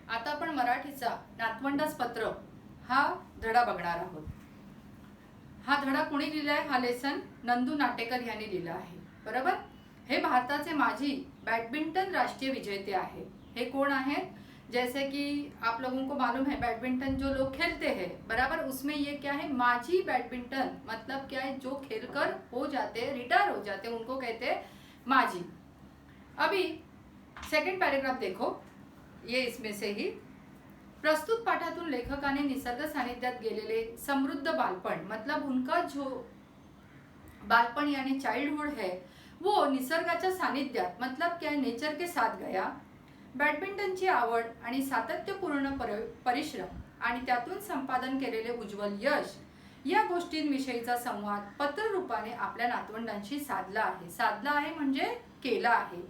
आता आपण मराठीचा नातवंडास पत्र हा धडा बघणार आहोत। हा धडा कोणी लिहिलाय? हा लेसन नंदू नाटेकर यांनी लिहिला आहे, बरोबर। हे भारताचे माजी बैडमिंटन राष्ट्रीय विजेते आहे। हे कोण आहेत? जैसे कि आप लोगों को मालूम है बैडमिंटन जो लोग खेलते हैं, बराबर, उसमें ये क्या है, माजी बैडमिंटन मतलब क्या है, जो खेलकर हो जाते हैं, रिटायर हो जाते हैं, उनको कहते हैं माजी। अभी सेकंड पैराग्राफ देखो, ये इसमें से ही प्रस्तुत पाठातून लेखकाने निसर्ग सानिध्यात गेलेले समृद्ध बालपण मतलब उनका जो बालपण यानी चाइल्डहुड है वो निसर्गाच्या सानिध्यात मतलब क्या नेचर के साथ गया। बॅडमिंटनची आवड आणि सातत्यपूर्ण परिश्रम आणि त्यातून संपादन केलेले उज्ज्वल यश या गोष्टींविषयीचा संवाद पत्र रूपाने आपल्या नातवंडांशी साधला आहे म्हणजे केला आहे।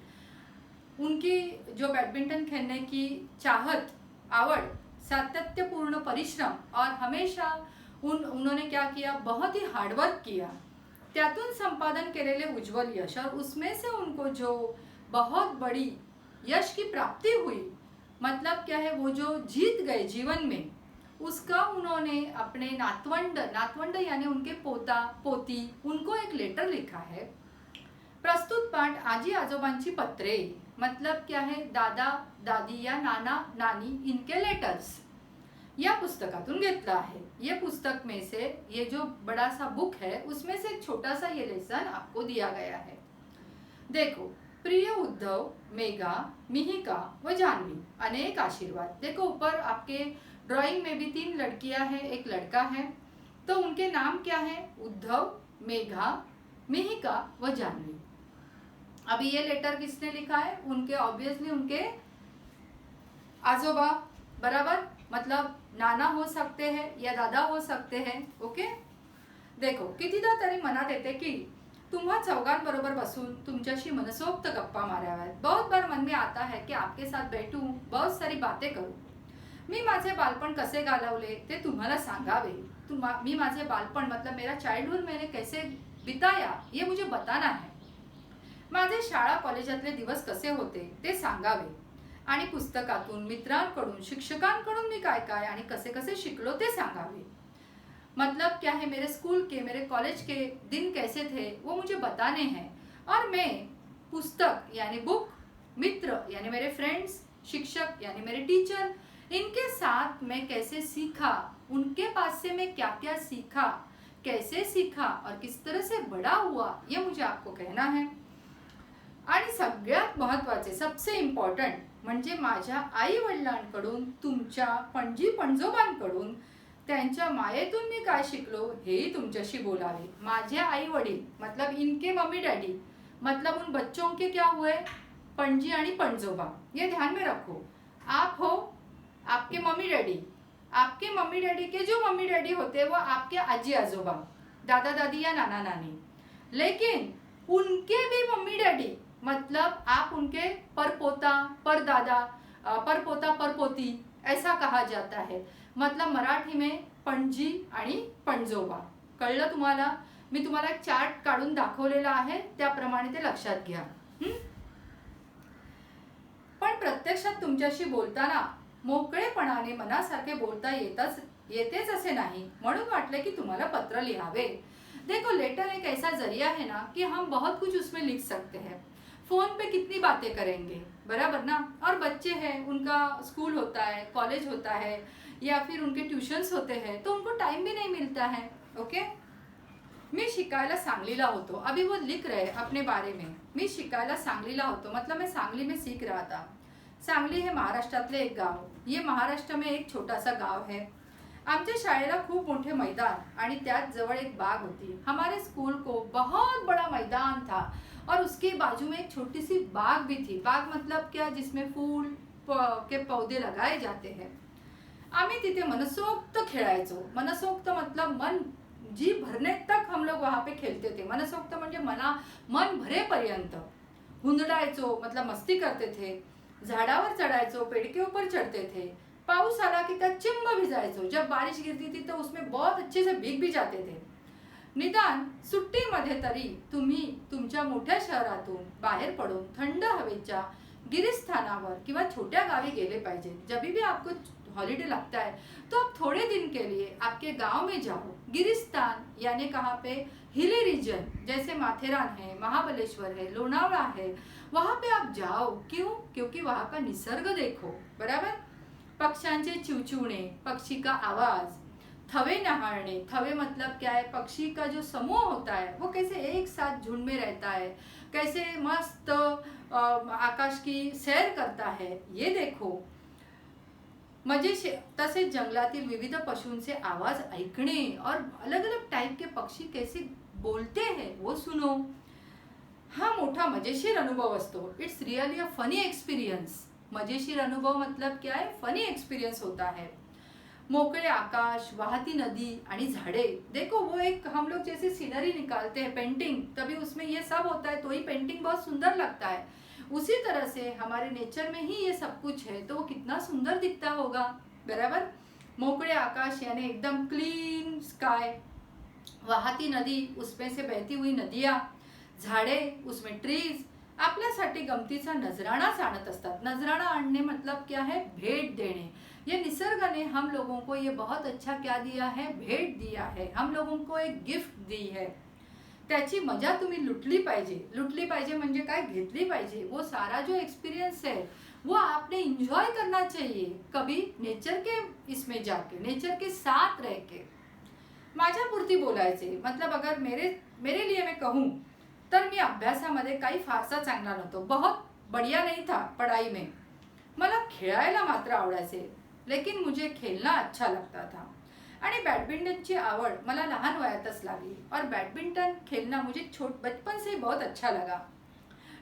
उनकी जो बैडमिंटन खेलने की चाहत, आवड़, सातत्यपूर्ण परिश्रम और हमेशा उन्होंने क्या किया, बहुत ही हार्डवर्क किया, त्यातून संपादन केलेले उज्जवल यश और उसमें से उनको जो बहुत बड़ी यश की प्राप्ति हुई मतलब क्या है, वो जो जीत गए जीवन में, उसका उन्होंने अपने नातवंड यानी उनके पोता पोती उनको एक लेटर लिखा है। प्रस्तुत पाठ आजी आजोबांची पत्रे मतलब क्या है, दादा दादी या नाना नानी इनके लेटर्स या पुस्तकातून घेतला आहे। ये पुस्तक में से ये जो बड़ा सा बुक है उसमें से एक छोटा सा ये लेसन आपको दिया गया है। देखो, प्रिय उद्धव, मेघा, मिहिका व जानवी, अनेक आशीर्वाद। देखो ऊपर आपके ड्राइंग में भी 3 लड़कियां हैं, एक लड़का है, तो उनके नाम क्या है? उद्धव, मेघा, मिहिका व जानवी। अभी ये लेटर किसने लिखा है? उनके ऑब्वियसली उनके आजोबा, बराबर, मतलब नाना हो सकते हैं या दादा हो सकते हैं। ओके, देखो कितीदा तरी मनात येते की तुम्हा चौघांबरोबर बसून तुमच्याशी मनसोक्त गप्पा माराव्यात। बहुत बार मन में आता है कि आपके साथ बैठूं, बहुत सारी बातें करूं। मी माझे बालपण कसे घालवले ते तुम्हाला सांगावे। मी माझे बालपण मतलब मेरा चाइल्डहुड मैंने कैसे बिताया ये मुझे बताना है। माझे शाळा कॉलेजातले दिवस कसे होते ते सांगावे आणि पुस्तकातून, मित्रांकडून, शिक्षकांकडून मी काय काय आणि कसे कसे शिकलो ते सांगावे। मतलब क्या है, मेरे स्कूल के, मेरे कॉलेज के दिन कैसे थे वो मुझे बताने हैं। और मैं पुस्तक यानी बुक, मित्र यानी मेरे फ्रेंड्स, शिक्षक यानी मेरे टीचर, इनके साथ मैं कैसे सीखा, उनके पास से मैं क्या क्या सीखा, कैसे सीखा और किस तरह से बड़ा हुआ, ये मुझे आपको कहना है। आणि सगळ्यात महत्त्वाचे, सबसे इम्पॉर्टंट म्हणजे माझ्या आई वडिलांकडून, तुमच्या पणजी पणजोबांकडून, त्यांच्या मायेतून मी काय शिकलो हेही तुमच्याशी बोलावे। माझे आई वडील मतलब इनके मम्मी डैडी मतलब उन बच्चों के क्या हुए, पणजी आणि पणजोबा, ये ध्यान में रखो। आप हो आपके मम्मी डैडी, आपके मम्मी डैडी के जो मम्मी डैडी होते वो आपके आजी आजोबा, दादा दादी या नाना नानी, लेकिन उनके भी मम्मी डैडी मतलब आप उनके परपोता, परदादा, परपोता, परपोती ऐसा कहा जाता है। मतलब मराठी में पणजी आणि पणजोबा। कळलं तुम्हाला? मी तुम्हाला एक चार्ट काढून दाखवलेला आहे, त्याप्रमाणे ते लक्षात घ्या। पण प्रत्यक्षात तुमच्याशी बोलताना मोकळेपणाने मनासारखे बोलता येतेच असे नाही, म्हणून वाटले की तुम्हाला पत्र लिहावे। देखो, लेटर एक ऐसा जरिया है ना कि हम बहुत कुछ उसमें लिख सकते हैं। फोन पे कितनी बातें करेंगे, बराबर ना। और बच्चे हैं, उनका स्कूल होता है, कॉलेज होता है या फिर उनके ट्यूशन्स होते हैं, तो उनको टाइम भी नहीं मिलता है। ओके, मी शिकायला सांगलीला होतो, अभी वो लिख रहे अपने बारे में। मी शिकायला सांगलीला होतो मतलब मैं सांगली में सीख रहा था। सांगली है महाराष्ट्रातले एक गाव, ये महाराष्ट्र में एक छोटा सा गाव है। आमच्या शाळेला खूप मोठे मैदान आणि त्यात जवळ एक बाग होती। हमारे स्कूल को बहुत बड़ा मैदान था और उसके बाजू में एक छोटी सी बाग भी थी। बाग मतलब क्या, जिसमें फूल के पौधे लगाए जाते हैं। आम्ही तिथे मनसोक्त खेळायचो। मनसोक्त मतलब मन जी भरने तक हम लोग वहाँ पे खेलते थे। मनसोक्त म्हणजे मन भरेपर्यंत हुंदडायचो मतलब मस्ती करते थे। झाडावर चढ़ायचो, पेड़ के ऊपर चढ़ते थे। पाऊस आला की त्यात चिंब भिजायचो। जब बारिश गिरती थी तो उसमें बहुत अच्छे से भीग भी जाते थे। निदान सुट्टीमध्ये तरी तुम्ही तुमच्या मोठ्या शहरातून बाहेर पडून थंड हवेच्या गिरिस्थानावर किंवा छोट्या गावी गेले पाहिजे। जब भी आपको हॉलीडे लगता है तो आप थोड़े दिन के लिए आपके गांव में जाओ। गिरिस्तान यानी कहाँ पे, हिली रीजन, जैसे माथेरान है, महाबलेश्वर है, लोनावला है, वहाँ पे आप जाओ। क्यों? क्योंकि वहाँ का निसर्ग देखो, बराबर। पक्ष्यांचे चिवचिवणे, पक्षी का आवाज, थवे नहारने, थवे मतलब क्या है, पक्षी का जो समूह होता है वो कैसे एक साथ झुंड में रहता है, कैसे मस्त आकाश की सैर करता है, ये देखो। मजेशीर, तसेच जंगलातील विविध पशूंचे आवाज ऐकणे और अलग अलग टाइप के पक्षी कैसे बोलते हैं वो सुनो। हा मोठा मजेशीर अनुभव असतो। It's really a funny experience. मजेशीर अनुभव मतलब क्या है, फनी एक्सपीरियंस होता है। मोकळे आकाश, वाहती नदी आणि झाड़े, देखो वो एक हम लोग जैसे सीनरी निकालते हैं पेंटिंग, तभी उसमें ये सब होता है तो ही पेंटिंग बहुत सुंदर लगता है। उसी तरह से हमारे नेचर में ही ये सब कुछ है तो वो कितना सुंदर दिखता होगा, बराबर। मोकळे आकाश यानी एकदम क्लीन स्काई, वाहती नदी उसमें से बहती हुई नदियाँ, झाडे उसमें ट्रीज आपल्यासाठी गमतीचा नजराणाच आणत असतात। नजराणा आणणे मतलब क्या है, भेंट देने। ये निसर्ग ने हम लोगों को ये बहुत अच्छा क्या दिया है, भेंट दिया है, हम लोगों को एक गिफ्ट दी है। त्याची मजा तुम्ही लुटली पाहिजे। लुटली पाहिजे म्हणजे काय, घेतली पाहिजे। वो सारा जो एक्सपीरियंस है वो आपने इंजॉय करना चाहिए, कभी नेचर के इसमें जाके, नेचर के साथ रह के। माझ्यापुरती बोलायचे मतलब अगर मेरे लिए मैं कहूँ तर मी अभ्यासामध्ये काही फारसा चांगला नव्हतो, बहुत बढ़िया नहीं था पढ़ाई में। मला खेळायला मात्र आवडायचे, लेकिन मुझे खेलना अच्छा लगता था। आणि बैडमिंटनची आवड मला लहान वयातच लागली और बैडमिंटन खेलना मुझे बचपन से बहुत अच्छा लगा।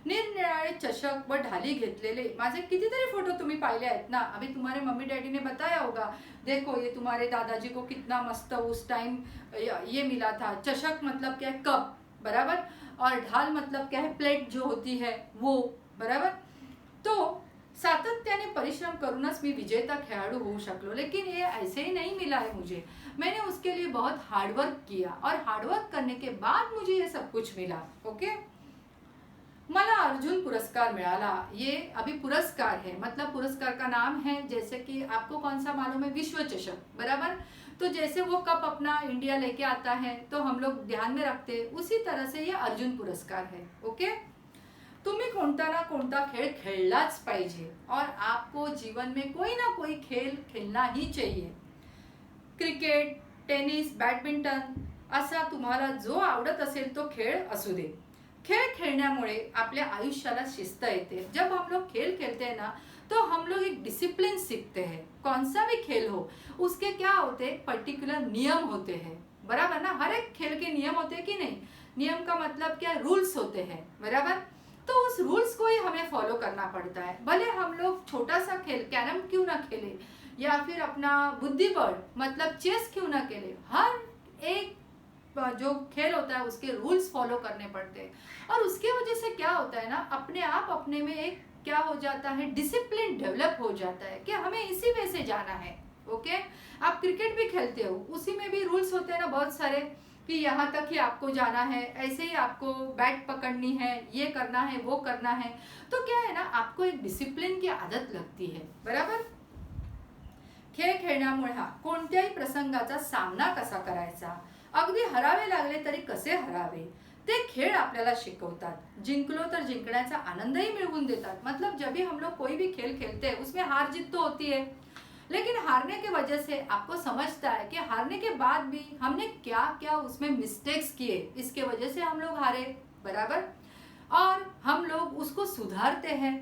निरनिराळे चषक व ढाली घेतलेले माझे कितीतरी फोटो तुम्ही पाहिले आहेत ना। अभी तुम्हारे मम्मी डैडी ने बताया होगा, देखो ये तुम्हारे दादाजी को कितना मस्त उस टाइम ये मिला था। चषक मतलब क्या है, कप, बराबर, और ढाल मतलब क्या है, प्लेट जो होती है वो, बराबर। तो सातत्याने परिश्रम करूनच मी विजेता खिलाड़ू हो शकलो, लेकिन ये ऐसे ही नहीं मिला है मुझे। मैंने उसके लिए बहुत हार्डवर्क किया और हार्डवर्क करने के बाद मुझे ये सब कुछ मिला। ओके, मला अर्जुन पुरस्कार मिला। ये अभी पुरस्कार है, मतलब पुरस्कार का नाम है, जैसे कि आपको कौन सा मालूम है, विश्व चषक, बराबर। तो जैसे वो कप अपना इंडिया लेके आता है तो हम लोग ध्यान में रखते हैं, उसी तरह से ये अर्जुन पुरस्कार है। ओके, तुम्ही कोणता ना कोणता खेळ खेळलाच पाहिजे और आपको जीवन में कोई ना कोई खेल खेलना ही चाहिए। क्रिकेट, टेनिस, बैडमिंटन असा तुम्हाला जो आवडत असेल तो खेळ असू दे। खेल खेलण्यामुळे आपल्या आयुष्याला शिस्त येते। जब हम लोग खेल खेलते हैं ना तो हम लोग एक डिसिप्लिन सीखते हैं। कौन सा भी खेल हो उसके क्या होते हैं, पर्टिकुलर नियम होते हैं, बराबर ना। हर एक खेल के नियम होते हैं कि नहीं, नियम का मतलब क्या, रूल्स होते हैं, बराबर। तो उस रूल्स को ही हमें फॉलो करना पड़ता है। भले हम लोग छोटा सा खेल कैरम क्यों ना खेले या फिर अपना बुद्धिबल मतलब चेस क्यों ना खेले, हर एक जो खेल होता है उसके रूल्स फॉलो करने पड़ते हैं। और उसके वजह से क्या होता है ना, अपने आप अपने में एक क्या हो जाता है, डिसिप्लिन डेवलप हो जाता है कि हमें इसी वे से जाना है। ओके, आप क्रिकेट भी खेलते हो, उसी में भी रूल्स होते हैं ना बहुत सारे, कि यहाँ तक ही आपको जाना है, ऐसे ही आपको बैट पकड़नी है, ये करना है, वो करना है। तो क्या है ना, आपको एक डिसिप्लिन की आदत लगती है, बराबर। खेळ खेळण्यामुळे कोणत्याही प्रसंगाचा सामना कसा करायचा, अगदी हरावे लागले तरी कसे हरावे, ते खेळ आपल्याला शिकवतात। जिंकलो तर जिंकण्याचा आनंदही मिळवून देतात। मतलब जब भी हम लोग कोई भी खेल खेलते हैं उसमें हार जीत तो होती है, लेकिन हारने के वजह से आपको समझता है कि हारने के बाद भी हमने क्या क्या उसमें मिस्टेक्स किए, इसके वजह से हम लोग हारे, बराबर। और हम लोग उसको सुधारते हैं,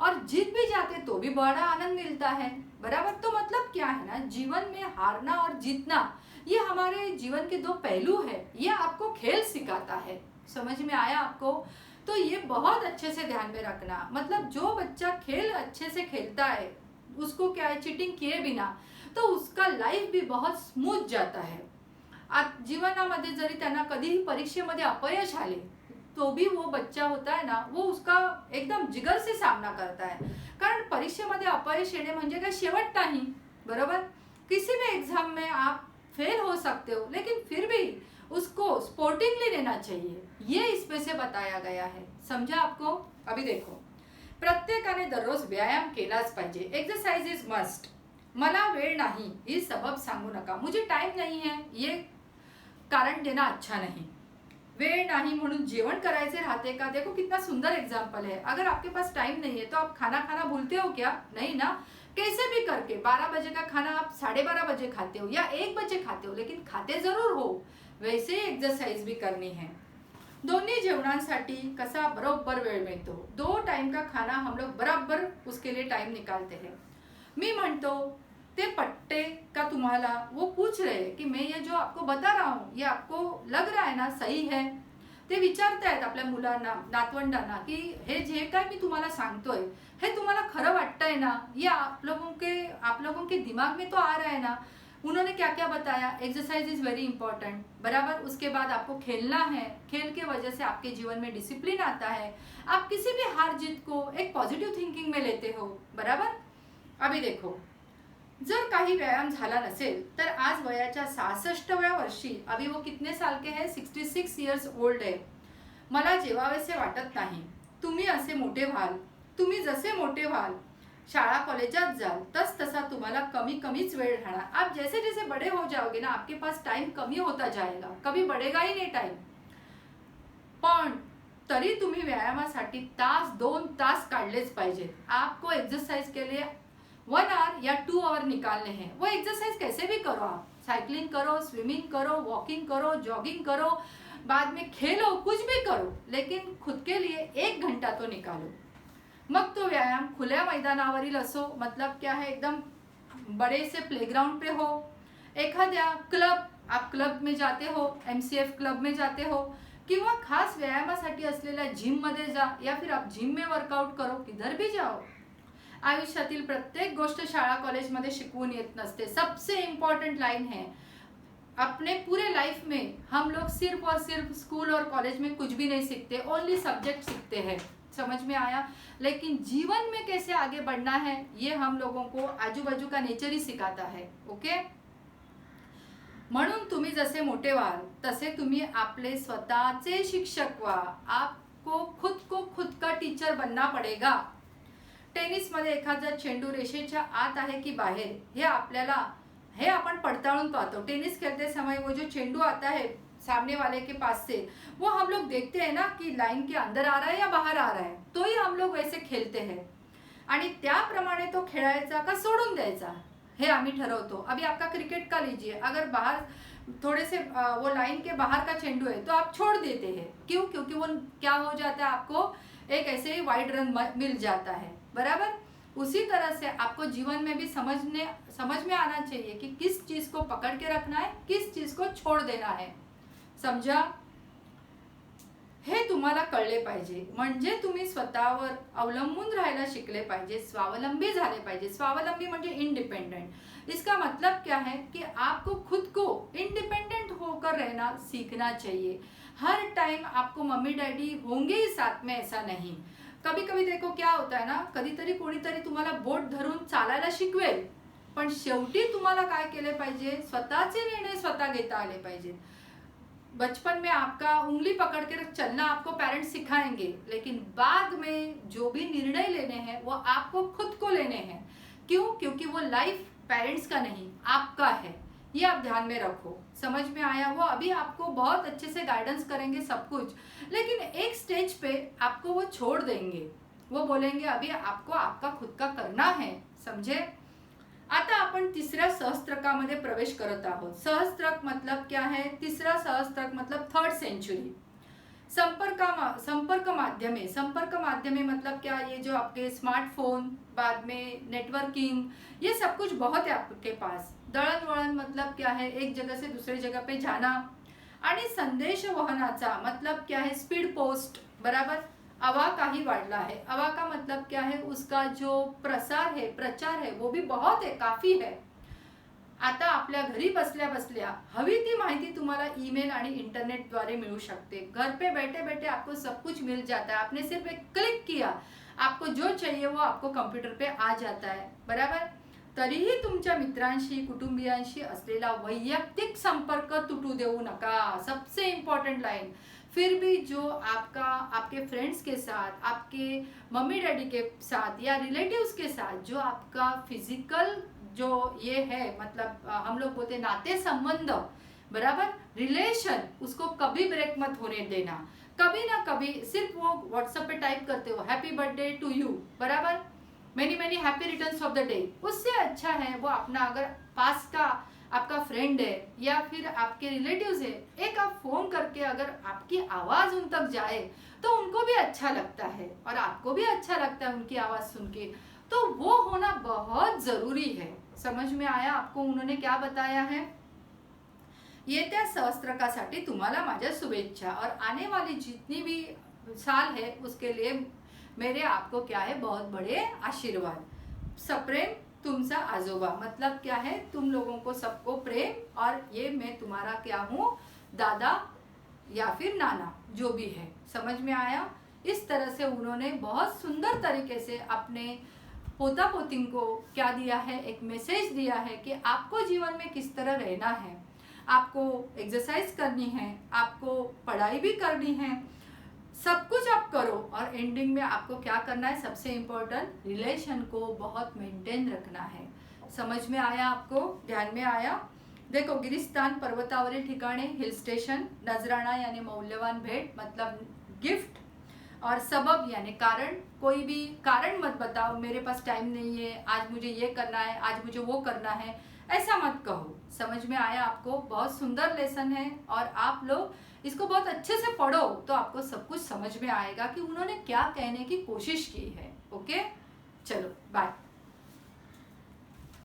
और जीत भी जाते तो भी बड़ा आनंद मिलता है, बराबर। तो मतलब क्या है ना, जीवन में हारना और जीतना ये हमारे जीवन के दो पहलू है। ये आपको खेल सिखाता है, समझ में आया आपको। तो ये बहुत अच्छे से ध्यान में रखना। मतलब जो बच्चा खेल अच्छे से खेलता है उसको क्या है, चीटिंग किए बिना, तो उसका लाइफ भी बहुत स्मूथ जाता है। जीवनामध्ये जरी त्यांना कधीही परीक्षेमध्ये अपयश आले तो भी वो बच्चा होता है ना, वो उसका एकदम जिगर से सामना करता है। कारण परीक्षेमध्ये अपयश येणे म्हणजे काय शेवट नाही, बरोबर। किसी भी एग्जाम में आप फेल हो सकते हो, लेकिन फिर भी उसको स्पोर्टिंगली लेना चाहिए, ये इसमें से बताया गया है। समझा आपको। अभी देखो, प्रत्येकाने दररोज व्यायाम केलाच पाहिजे. Exercise is must. मला वेळ नाही ही सबब सांगू नका. मुझे टाइम नहीं है ये कारण देना अच्छा नहीं. वेळ नहीं म्हणून जेवण करायचे राहते का? देखो कितना सुंदर एग्जाम्पल है. अगर आपके पास टाइम नहीं है तो आप खाना खाना भूलते हो क्या? नहीं ना. कैसे भी करके 12 बजे का खाना आप 12:30 बजे खाते हो या 1 बजे खाते हो, लेकिन खाते जरूर हो. वैसे ही एक्सरसाइज भी करनी है. दोन्ही जेवणांसाठी कसा बरोबर वेळ मिळतो. 2 टाइम का खाना हम लोग बराबर उसके लिए टाइम निकालते हैं. मी म्हणतो ते पट्टे का तुम्हाला? वो पूछ रहे कि मैं ये जो आपको बता रहा हूँ ये आपको लग रहा है ना सही है? ते विचारतायत आपल्या मुलांना, नातवंडांना की हे जे काय मी तुम्हाला सांगतोय हे तुम्हाला खरं वाटतंय ना? ये आप लोगों के दिमाग में तो आ रहा है ना? उन्होंने क्या क्या बताया? एक्सरसाइज इज वेरी इंपॉर्टेंट, बराबर. उसके बाद आपको खेलना है. खेल के वजह से आपके जीवन में डिसिप्लिन आता है. आप किसी भी हार जीत को एक पॉझिटिव्ह थिंकिंग में लेते हो, बराबर. अभी देखो, जर काही व्यायाम झाला नसेल तर आज वयाच्या 66व्या वर्षी, अभी वो कितने साल के हैं? 66 इयर्स ओल्ड है. मला जेवावेसे वाटत नाही. तुम्ही असे मोठे व्हाल. तुम्ही जसे मोठे व्हाल, शाळा कॉलेजात जाल, तसा तुम्हाला कमीच वेळ राहणार. आप जैसे जैसे बड़े हो जाओगे ना, आपके पास टाइम कमी होता जाएगा. कभी बढ़ेगा ही नहीं टाइम. पण तरी तुम्ही व्यायामासाठी 2 तास काढलेच पाहिजेत. आपको एक्सरसाइज के लिए 1 आवर या 2 आवर निकालने हैं. वो एक्सरसाइज कैसे भी करो. आप साइकिलिंग करो, स्विमिंग करो, वॉकिंग करो, जॉगिंग करो, बाद में खेलो, कुछ भी करो, लेकिन खुद के लिए 1 घंटा तो निकालो. मग तो व्यायाम खुल्या मैदानावरील असो, मतलब क्या है, एकदम बड़े से प्लेग्राउंड पे हो, एखाद्या आप क्लब में जाते हो, MCF क्लब में जाते हो, किंवा खास व्यायामासाठी असलेल्या जिम मध्ये जा, या फिर आप जिम में वर्कआउट करो, किधर भी जाओ. आयुष्यातील प्रत्येक गोष्ट शाळा कॉलेजमध्ये शिकवून येत नसते. सबसे इम्पॉर्टेंट लाइन है, अपने पूरे लाइफ में हम लोग सिर्फ और सिर्फ स्कूल और कॉलेज में कुछ भी नहीं सीखते, ओनली सब्जेक्ट सीखते हैं. समझ में आया? लेकिन जीवन में कैसे आगे बढ़ना है ये हम लोगों को आजू बाजू का नेचर ही सिखाता है. ओके. म्हणून तुम्ही जसे मोठे व्हाल तसे तुम्ही आपले स्वतःचे शिक्षक व्हा. आपको खुद का टीचर बनना पडेगा. टेनिस मध्ये एखादा चेंडू रेषेच्या आत आहे की बाहेर हे आपण पडताळून पाहतो. टेनिस खेलते समय वो जो चेंडू आता है सामने वाले के पास से, वो हम लोग देखते हैं ना कि लाइन के अंदर आ रहा है या बाहर आ रहा है, तो ही हम लोग वैसे खेलते हैं. आणि त्याप्रमाणे तो खेळायचा का सोडून द्यायचा हे आम्ही ठरवतो. अभी आपका क्रिकेट का लीजिए, अगर बाहर थोड़े से वो लाइन के बाहर का चेंडू है तो आप छोड़ देते हैं. क्यों? क्योंकि वो क्या हो जाता है, आपको एक ऐसे ही वाइड रन मिल जाता है, बराबर. उसी तरह से आपको जीवन में भी समझ में आना चाहिए कि किस चीज को पकड़ के रखना है, किस चीज को छोड़ देना है. समझा? हे तुम्हाला कळले पाहिजे. म्हणजे तुम्ही स्वतःवर अवलंबून राहायला शिकले पाहिजे, स्वावलंबी झाले पाहिजे. स्वावलंबी म्हणजे इंडिपेंडेंट. इसका मतलब क्या है कि आपको खुद को इंडिपेंडेंट होकर रहना सीखना चाहिए. हर टाइम आपको मम्मी डैडी होंगे ही साथ में, ऐसा नहीं. कभी कभी देखो क्या होता है ना, कधीतरी कोणीतरी तुम्हाला बोट धरून चालायला शिकवेल, पण शेवटी तुम्हाला काय केले पाहिजे, स्वतःचे निर्णय स्वतः घेता आले पाहिजे. बचपन में आपका उंगली पकड़ के चलना आपको पेरेंट्स सिखाएंगे, लेकिन बाद में जो भी निर्णय लेने हैं वो आपको खुद को लेने हैं. क्यों? क्योंकि वो लाइफ पेरेंट्स का नहीं, आपका है. ये आप ध्यान में रखो. समझ में आया? वो अभी आपको बहुत अच्छे से गाइडेंस करेंगे सब कुछ, लेकिन एक स्टेज पे आपको वो छोड़ देंगे. वो बोलेंगे अभी आपको आपका खुद का करना है. समझे? आता आपण तिसऱ्या सहस्त्रकामध्ये प्रवेश करत आहोत. सहस्त्रक मतलब क्या है? तीसरा सहस्त्रक मतलब 3rd सेंचुरी. संपर्क माध्यमे मतलब क्या? ये जो आपके स्मार्टफोन, बाद में नेटवर्किंग, ये सब कुछ बहुत है आपके पास. दळणवळण मतलब क्या है? एक जगह से दूसरे जगह पे जाना. आणि संदेश वहनाचा मतलब क्या है? स्पीड पोस्ट, बराबर. अवाका ही वाढला है. अवाका मतलब क्या है? उसका जो प्रचार है वो भी बहुत है, काफी है. आता आपल्या घरी बसल्या बसल्या हवी ती माहिती तुम्हाला ईमेल आणि इंटरनेट द्वारे मिळू शकते. घर पे बैठे बैठे आपको सब कुछ मिल जाता है. आपने सिर्फ एक क्लिक किया, आपको जो चाहिए वो आपको कंप्यूटर पे आ जाता है, बराबर. तरीही तुमच्या मित्रांशी, कुटुंबियांशी असलेला वैयक्तिक संपर्क तुटू देऊ नका. सबसे इम्पॉर्टंट लाइन. फिर भी जो आपके फ्रेंड्स के साथ, आपके मम्मी डैडी के साथ या रिलेटिव्स के साथ जो आपका फिजिकल जो ये है, मतलब हम लोग बोलते हैं नाते संबंध, बराबर, रिलेशन, उसको कभी ब्रेक मत होने देना। कभी ना कभी सिर्फ वो व्हाट्सएप पे टाइप करते हो हैप्पी बर्थडे टू यू, बराबर, many many happy returns of the day, उससे अच्छा है वो अपना अगर पास का आपका फ्रेंड है या फिर आपके रिलेटिव्स है, एक आप फोन करके अगर आपकी आवाज उन तक जाए तो उनको भी अच्छा लगता है और आपको भी अच्छा लगता है उनकी आवाज सुन के, तो वो होना बहुत जरूरी है। समझ में आया आपको उन्होंने क्या बताया है? येत्या सहस्त्रकासाठी तुम्हाला माझ्या शुभेच्छा और आने वाली जितनी भी साल है उसके लिए मेरे आपको क्या है, बहुत बड़े आशीर्वाद। सप्रेम तुमसा आजोबा, मतलब क्या है, तुम लोगों को सबको प्रेम, और ये मैं तुम्हारा क्या हूँ, दादा या फिर नाना, जो भी है। समझ में आया? इस तरह से उन्होंने बहुत सुंदर तरीके से अपने पोता पोती को क्या दिया है, एक मैसेज दिया है कि आपको जीवन में किस तरह रहना है, आपको एक्सरसाइज करनी है, आपको पढ़ाई भी करनी है, सब कुछ आप करो, और एंडिंग में आपको क्या करना है, सबसे इम्पोर्टेंट रिलेशन को बहुत मेंटेन रखना है। समझ में आया आपको? ध्यान में आया? देखो, गिरिस्तान, पर्वतावरील ठिकाणे, हिल स्टेशन, नजराना यानी मौल्यवान भेंट मतलब गिफ्ट, और सबब यानी कारण। कोई भी कारण मत बताओ, मेरे पास टाइम नहीं है, आज मुझे ये करना है, आज मुझे वो करना है, ऐसा मत कहो। समझ में आया आपको? बहुत सुंदर लेसन है और आप लोग इसको बहुत अच्छे से पढ़ो तो आपको सब कुछ समझ में आएगा कि उन्होंने क्या कहने की कोशिश की है। ओके, चलो बाय।